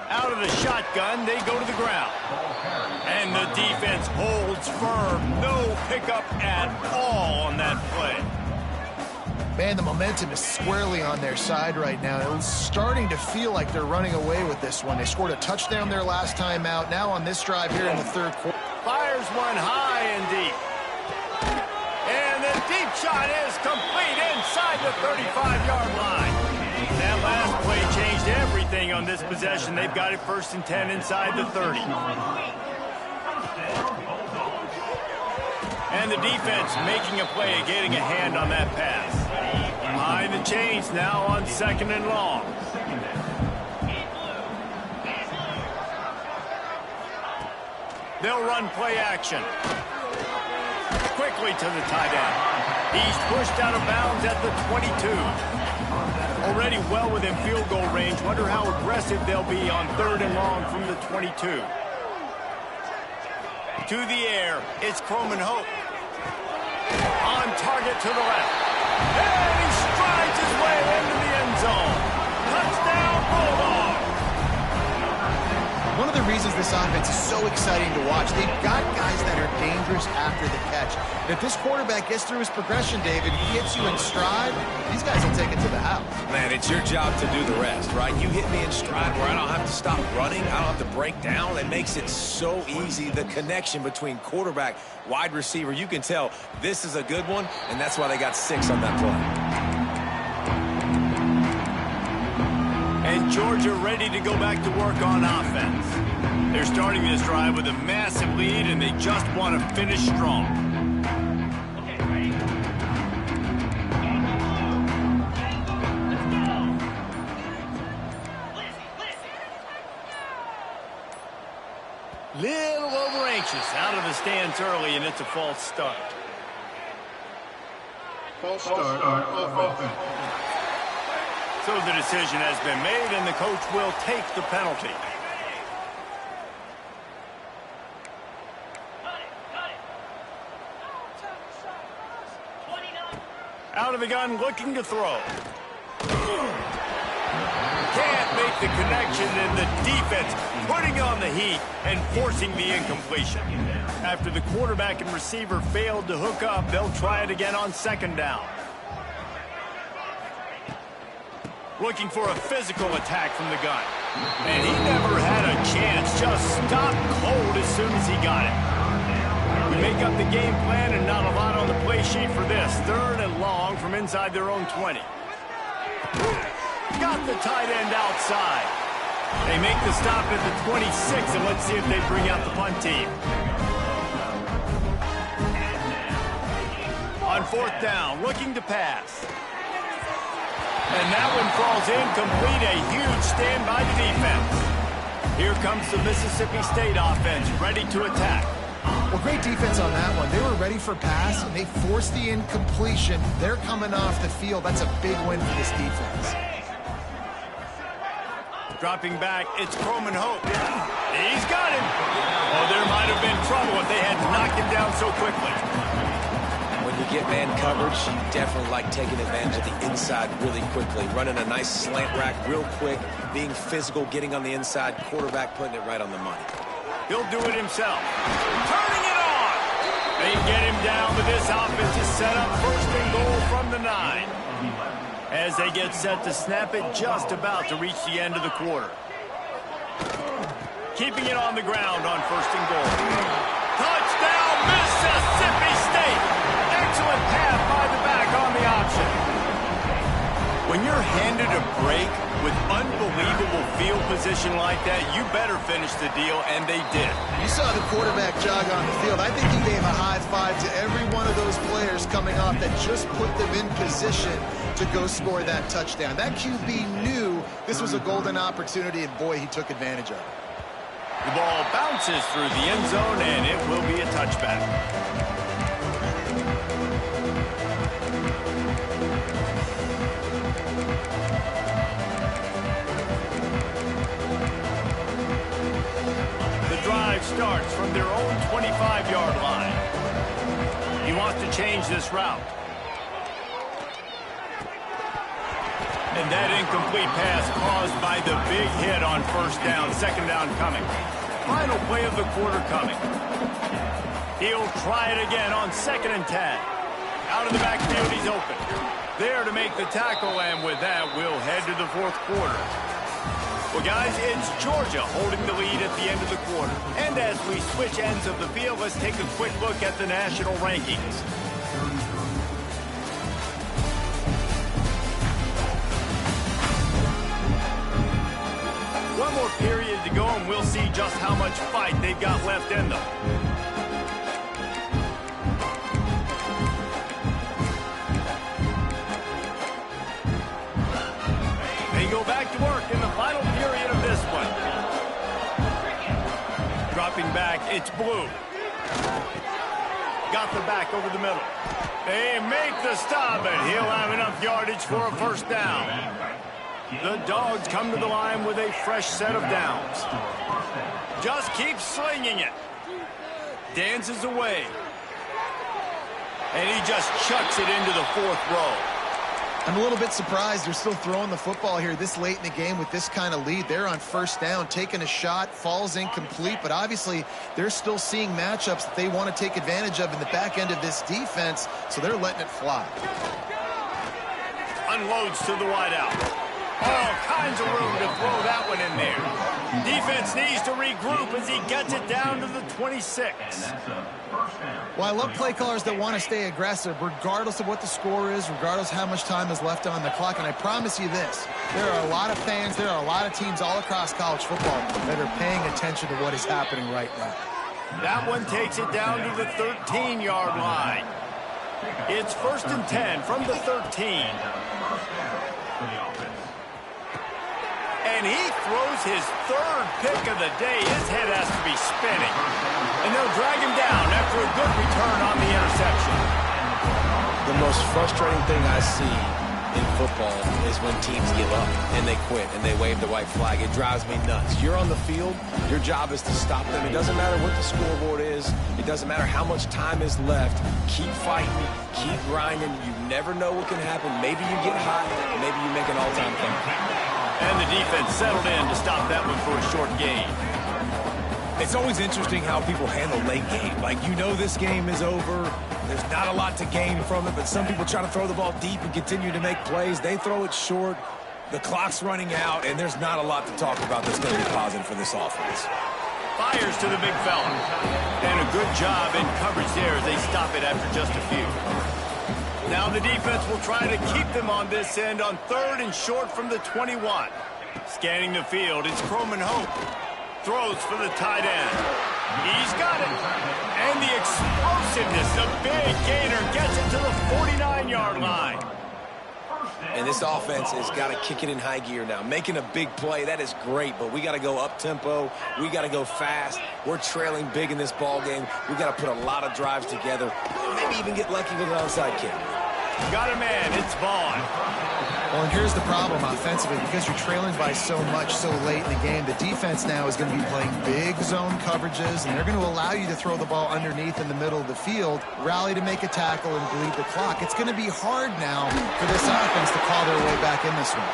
Speaker 1: Out of the shotgun, they go to the ground. And the defense holds firm. No pickup at all on that play.
Speaker 2: Man, the momentum is squarely on their side right now. It was starting to feel like they're running away with this one. They scored a touchdown their last time out. Now on this drive here in the third quarter.
Speaker 1: Fires one high and deep. And the deep shot is complete inside the 35-yard line. That last play changed everything on this possession. They've got it 1st and 10 inside the 30. And the defense making a play, getting a hand on that pass. Behind the chains now on 2nd and long. They'll run play action. Quickly to the tight end. He's pushed out of bounds at the 22. Already well within field goal range. Wonder how aggressive they'll be on 3rd and long from the 22. To the air, it's Croman Hope. On target to the left. And he strides his way into the end zone. Touchdown, Bulldog.
Speaker 2: One of the reasons this offense is so exciting to watch, they've got guys that are dangerous after the catch. And if this quarterback gets through his progression, David, he hits you in stride, these guys will take it to the house.
Speaker 3: Man, it's your job to do the rest, right? You hit me in stride where I don't have to stop running. I don't have to break down. It makes it so easy. The connection between quarterback, wide receiver, you can tell this is a good one, and that's why they got 6 on that play.
Speaker 1: And Georgia ready to go back to work on offense. They're starting this drive with a massive lead, and they just want to finish strong. Okay, ready? Little over launches out of the stands early, and it's a false start.
Speaker 5: False start on offense.
Speaker 1: So the decision has been made, and the coach will take the penalty. Out of the gun, looking to throw. Can't make the connection, and the defense putting on the heat and forcing the incompletion. After the quarterback and receiver failed to hook up, they'll try it again on second down. Looking for a physical attack from the gun. And he never had a chance. Just stopped cold as soon as he got it. We make up the game plan, and not a lot on the play sheet for this. 3rd and long from inside their own 20. Got the tight end outside. They make the stop at the 26, and let's see if they bring out the punt team. On 4th down, looking to pass. And that one falls incomplete. A huge stand by the defense. Here comes the Mississippi State offense, ready to attack.
Speaker 2: Well, great defense on that one. They were ready for pass, and they forced the incompletion. They're coming off the field. That's a big win for this defense.
Speaker 1: Dropping back, it's Croman Hope. He's got him. Oh, there might have been trouble if they had knocked him down so quickly.
Speaker 3: When you get man coverage, you definitely like taking advantage of the inside really quickly. Running a nice slant rack real quick, being physical, getting on the inside, quarterback putting it right on the money.
Speaker 1: He'll do it himself. Turning it on. They get him down, but this offense is set up 1st and goal from the 9. As they get set to snap it, just about to reach the end of the quarter. Keeping it on the ground on 1st and goal. Touchdown, Mississippi State. Excellent pass by the back on the option. When you're handed a break with unbelievable field position like that, you better finish the deal, and they did.
Speaker 2: You saw the quarterback jog on the field. I think he gave a high five to every one of those players coming off that just put them in position to go score that touchdown. That QB knew this was a golden opportunity, and boy, he took advantage of it.
Speaker 1: The ball bounces through the end zone, and it will be a touchback. Drive starts from their own 25-yard line. He wants to change this route. And that incomplete pass caused by the big hit on 1st down, 2nd down coming. Final play of the quarter coming. He'll try it again on 2nd and 10. Out of the backfield, he's open. There to make the tackle, and with that, we'll head to the 4th quarter. Well, guys, it's Georgia holding the lead at the end of the quarter. And as we switch ends of the field, let's take a quick look at the national rankings. One more period to go, and we'll see just how much fight they've got left in them. They go back to work in the final period of this one. Dropping back, it's Blue. Got the back over the middle. They make the stop, and he'll have enough yardage for a 1st down. The Dogs come to the line with a fresh set of downs. Just keeps slinging it. Dances away. And he just chucks it into the 4th row.
Speaker 2: I'm a little bit surprised they're still throwing the football here this late in the game with this kind of lead. They're on 1st down, taking a shot, falls incomplete, but obviously they're still seeing matchups that they want to take advantage of in the back end of this defense, so they're letting it fly.
Speaker 1: Unloads to the wideout. All kinds of room to throw that one in there. Defense needs to regroup as he gets it down to the 26.
Speaker 2: Well, I love play callers that want to stay aggressive regardless of what the score is, regardless of how much time is left on the clock. And I promise you this, there are a lot of fans, there are a lot of teams all across college football that are paying attention to what is happening right now.
Speaker 1: That one takes it down to the 13-yard line. It's 1st and 10 from the 13. And he throws his third pick of the day. His head has to be spinning. And they'll drag him down after a good return on the interception.
Speaker 3: The most frustrating thing I see in football is when teams give up and they quit and they wave the white flag. It drives me nuts. You're on the field. Your job is to stop them. It doesn't matter what the scoreboard is. It doesn't matter how much time is left. Keep fighting. Keep grinding. You never know what can happen. Maybe you get hot. Maybe you make an all-time comeback.
Speaker 1: And the defense settled in to stop that one for a short gain.
Speaker 3: It's always interesting how people handle late game. Like, you know this game is over. There's not a lot to gain from it, but some people try to throw the ball deep and continue to make plays. They throw it short. The clock's running out, and there's not a lot to talk about that's going to be positive for this offense.
Speaker 1: Fires to the big fella. And a good job in coverage there as they stop it after just a few. Now the defense will try to keep them on this end on 3rd and short from the 21. Scanning the field, it's Croman Hope. Throws for the tight end. He's got it. And the explosiveness, the big gainer, gets it to the 49-yard line.
Speaker 3: And this offense has got to kick it in high gear now. Making a big play, that is great, but we got to go up-tempo. We got to go fast. We're trailing big in this ball game. We got to put a lot of drives together. Maybe even get lucky with an onside kick.
Speaker 1: Got a man. It's Vaughn.
Speaker 2: Well, and here's the problem offensively. Because you're trailing by so much so late in the game, the defense now is going to be playing big zone coverages, and they're going to allow you to throw the ball underneath in the middle of the field, rally to make a tackle, and bleed the clock. It's going to be hard now for this offense to claw their way back in this one.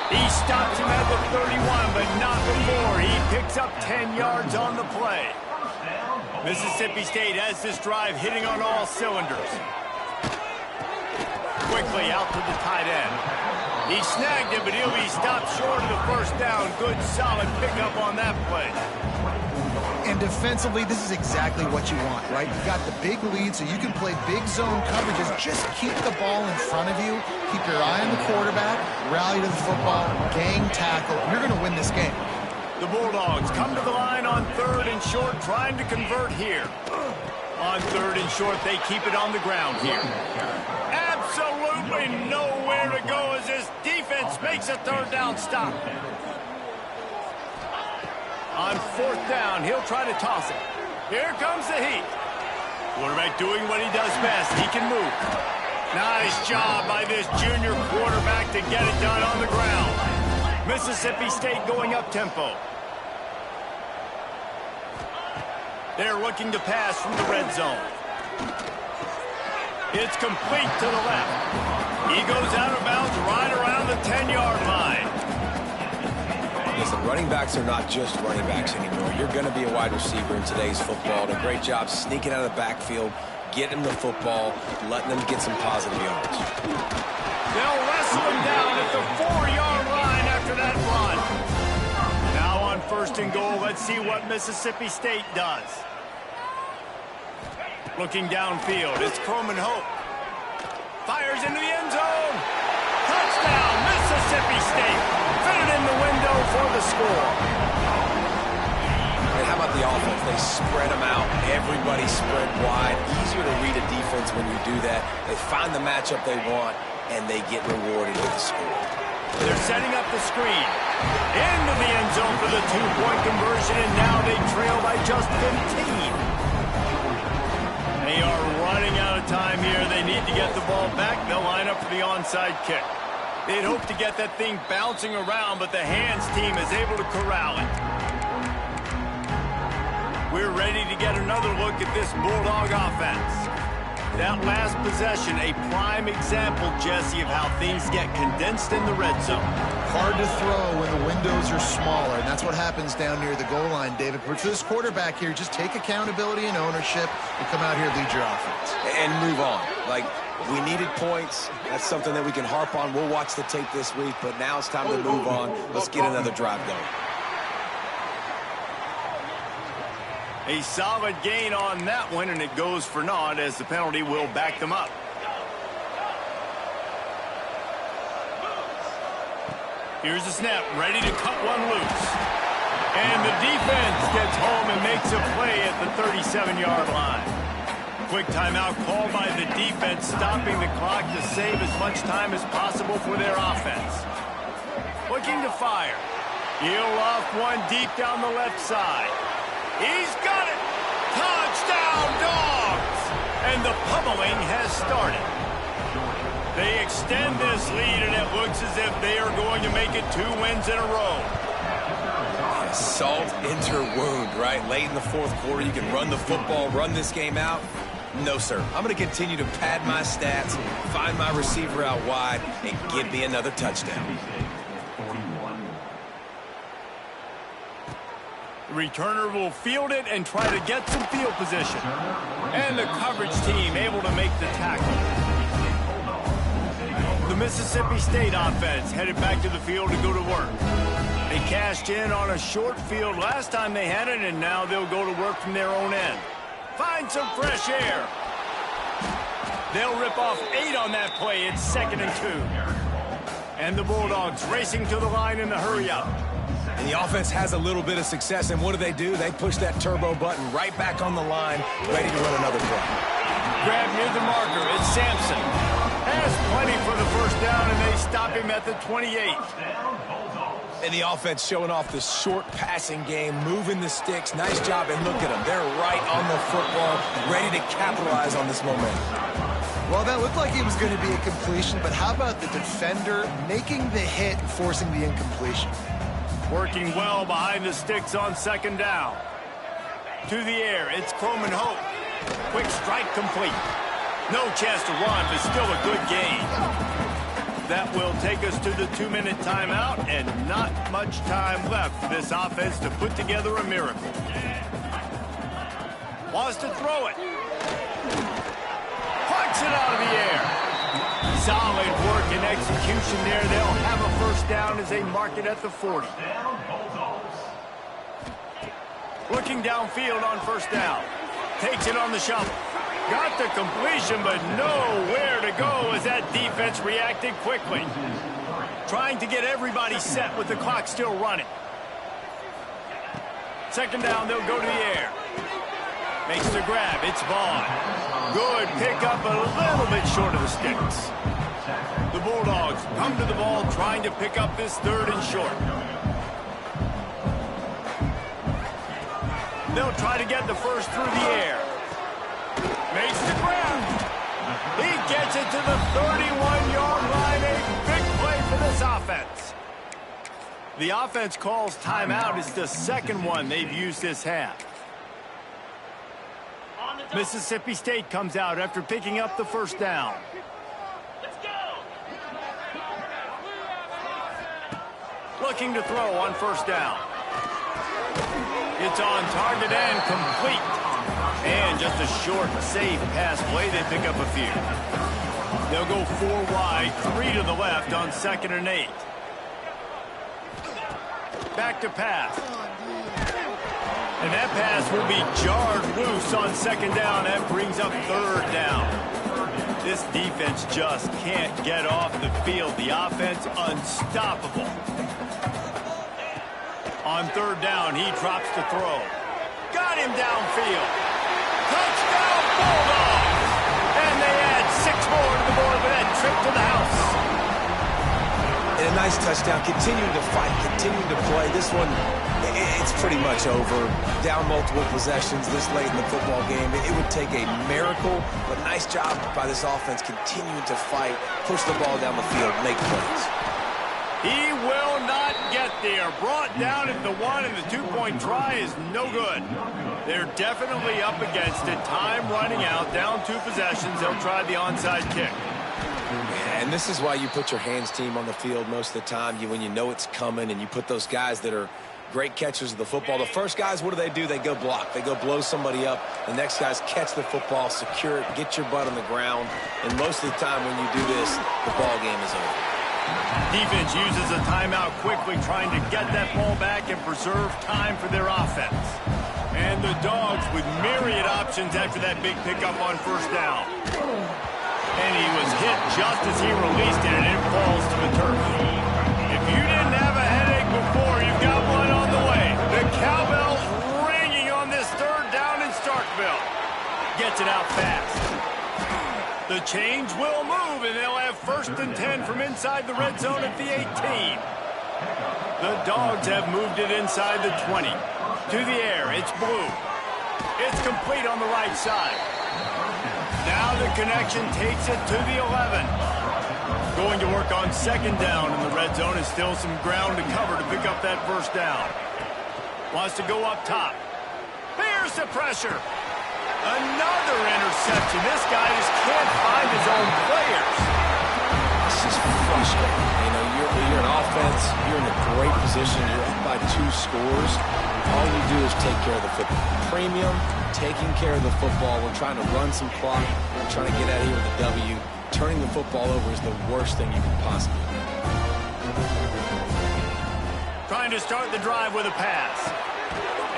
Speaker 1: He stops him at the 31, but not before. He picks up 10 yards on the play. Mississippi State has this drive hitting on all cylinders. Quickly out to the tight end. He snagged it, but he'll be stopped short of the first down. Good, solid pickup on that play.
Speaker 2: And defensively, this is exactly what you want, right? You got the big lead, so you can play big zone coverages. Just keep the ball in front of you. Keep your eye on the quarterback. Rally to the football. Gang tackle. You're going to win this game.
Speaker 1: The Bulldogs come to the line on 3rd and short, trying to convert here. On 3rd and short, they keep it on the ground here. Absolutely nowhere to go as this defense makes a 3rd down stop. On 4th down, he'll try to toss it. Here comes the heat. Quarterback doing what he does best. He can move. Nice job by this junior quarterback to get it done on the ground. Mississippi State going up-tempo. They're looking to pass from the red zone. It's complete to the left. He goes out of bounds right around the 10-yard line.
Speaker 3: Listen, running backs are not just running backs anymore. You're going to be a wide receiver in today's football. And a great job sneaking out of the backfield, getting the football, letting them get some positive yards.
Speaker 1: They'll wrestle him down at the 4-yard line after that run. Now on 1st and goal, let's see what Mississippi State does. Looking downfield, it's Croman Hope. Fires into the end zone. Touchdown, Mississippi State. Fit it in the window for the score.
Speaker 3: And how about the offense? They spread them out. Everybody spread wide. Easier to read a defense when you do that. They find the matchup they want, and they get rewarded with the score.
Speaker 1: They're setting up the screen. Into the end zone for the 2-point conversion, and now they trail by just 15. They are running out of time here. They need to get the ball back. They'll line up for the onside kick. They'd hope to get that thing bouncing around, but the hands team is able to corral it. We're ready to get another look at this Bulldog offense. That last possession, a prime example, Jesse, of how things get condensed in the red zone.
Speaker 2: Hard to throw when the windows are smaller, and that's what happens down near the goal line, David. But for this quarterback here, just take accountability and ownership and come out here and lead your offense.
Speaker 3: And move on. Like, we needed points. That's something that we can harp on. We'll watch the tape this week, but now it's time to move on. Let's get another drive going.
Speaker 1: A solid gain on that one, and it goes for naught as the penalty will back them up. Here's the snap, ready to cut one loose. And the defense gets home and makes a play at the 37-yard line. Quick timeout called by the defense, stopping the clock to save as much time as possible for their offense. Looking to fire. He'll off one deep down the left side. He's got it! Touchdown, Dogs! And the pummeling has started. They extend this lead, and it looks as if they are going to make it 2 wins in a row.
Speaker 3: Salt into wound, right? Late in the fourth quarter, you can run the football, run this game out. No, sir. I'm going to continue to pad my stats, find my receiver out wide, and give me another touchdown.
Speaker 1: The returner will field it and try to get some field position. And the coverage team able to make the tackle. The Mississippi State offense headed back to the field to go to work. They cashed in on a short field last time they had it, and now they'll go to work from their own end. Find some fresh air. They'll rip off 8 on that play. It's 2nd and 2. And the Bulldogs racing to the line in the hurry-up.
Speaker 3: And the offense has a little bit of success, and what do? They push that turbo button right back on the line, ready to run another play.
Speaker 1: Grab near the marker. It's Sampson. Has plenty for the first down, and they stop him at the 28.
Speaker 3: And the offense showing off the short passing game, moving the sticks. Nice job, and look at them. They're right on the football, ready to capitalize on this momentum.
Speaker 2: Well, that looked like it was going to be a completion, but how about the defender making the hit and forcing the incompletion?
Speaker 1: Working well behind the sticks on 2nd down. To the air, it's Coleman Hope. Quick strike complete. No chance to run, but still a good gain. That will take us to the 2-minute timeout, and not much time left for this offense to put together a miracle. Wants to throw it. Punch it out of the air. Solid work and execution there. They'll have a first down as they mark it at the 40. Looking downfield on 1st down. Takes it on the shovel. Got the completion, but nowhere to go as that defense reacted quickly. Trying to get everybody set with the clock still running. 2nd down, they'll go to the air. Makes the grab, it's Vaughn. Good pickup, a little bit short of the sticks. The Bulldogs come to the ball trying to pick up this 3rd and short. They'll try to get the first through the air. Makes the grab. He gets it to the 31-yard line. A big play for this offense. The offense calls timeout. It's the 2nd one they've used this half. Mississippi State comes out after picking up the 1st down.
Speaker 6: Let's go.
Speaker 1: Looking to throw on 1st down. It's on target and complete. And just a short, safe pass play. They pick up a few. They'll go 4 wide, 3 to the left on 2nd and 8. Back to pass. And that pass will be jarred loose on 2nd down. That brings up 3rd down. This defense just can't get off the field. The offense unstoppable. On 3rd down, he drops to throw. Got him downfield. Touchdown, Bulldogs! And they add 6 more to the board with that trip to the house.
Speaker 3: And a nice touchdown, continuing to fight, continuing to play. This one, it's pretty much over. Down multiple possessions this late in the football game. It would take a miracle, but nice job by this offense continuing to fight, push the ball down the field, make plays.
Speaker 1: He will not get there. Brought down at the 1, and the 2-point try is no good. They're definitely up against it. Time running out, down 2 possessions. They'll try the onside kick.
Speaker 3: And this is why you put your hands team on the field most of the time. When you know it's coming, and you put those guys that are great catchers of the football. The first guys, what do? They go block. They go blow somebody up. The next guys catch the football, secure it, get your butt on the ground. And most of the time when you do this, the ball game is over.
Speaker 1: Defense uses a timeout quickly, trying to get that ball back and preserve time for their offense. And the Dogs with myriad options after that big pickup on 1st down. And he was hit just as he released it, and it falls to the turf. If you didn't have a headache before, you've got one on the way. The cowbell's ringing on this 3rd down in Starkville. Gets it out fast. The change will move, and they'll have 1st and 10 from inside the red zone at the 18. The Dogs have moved it inside the 20. To the air, it's Blue. It's complete on the right side. Now the connection takes it to the 11. Going to work on second down, and the red zone is still some ground to cover to pick up that first down. Wants to go up top. Here's the pressure. Another interception. This guy just can't find his own players.
Speaker 3: This is frustrating. You know, you're an offense. You're in a great position. You're up by 2 scores. All you do is take care of the football. Premium, taking care of the football. We're trying to run some clock. We're trying to get out of here with a W. Turning the football over is the worst thing you can possibly do.
Speaker 1: Trying to start the drive with a pass.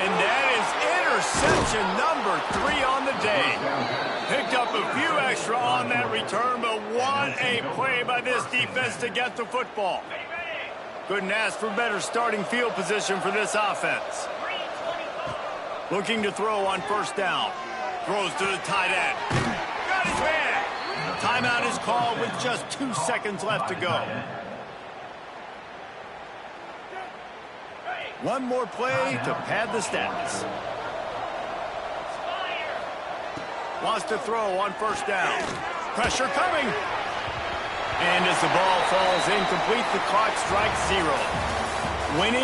Speaker 1: And that is interception number 3 on the day. Picked up a few extra on that return, but what a play by this defense to get the football. Couldn't ask for better starting field position for this offense. Looking to throw on first down. Throws to the tight end. Got his man. Timeout is called with just 2 seconds left to go. One more play to pad the stats. Wants to throw on first down. Pressure coming. And as the ball falls incomplete, the clock strikes 0. Winning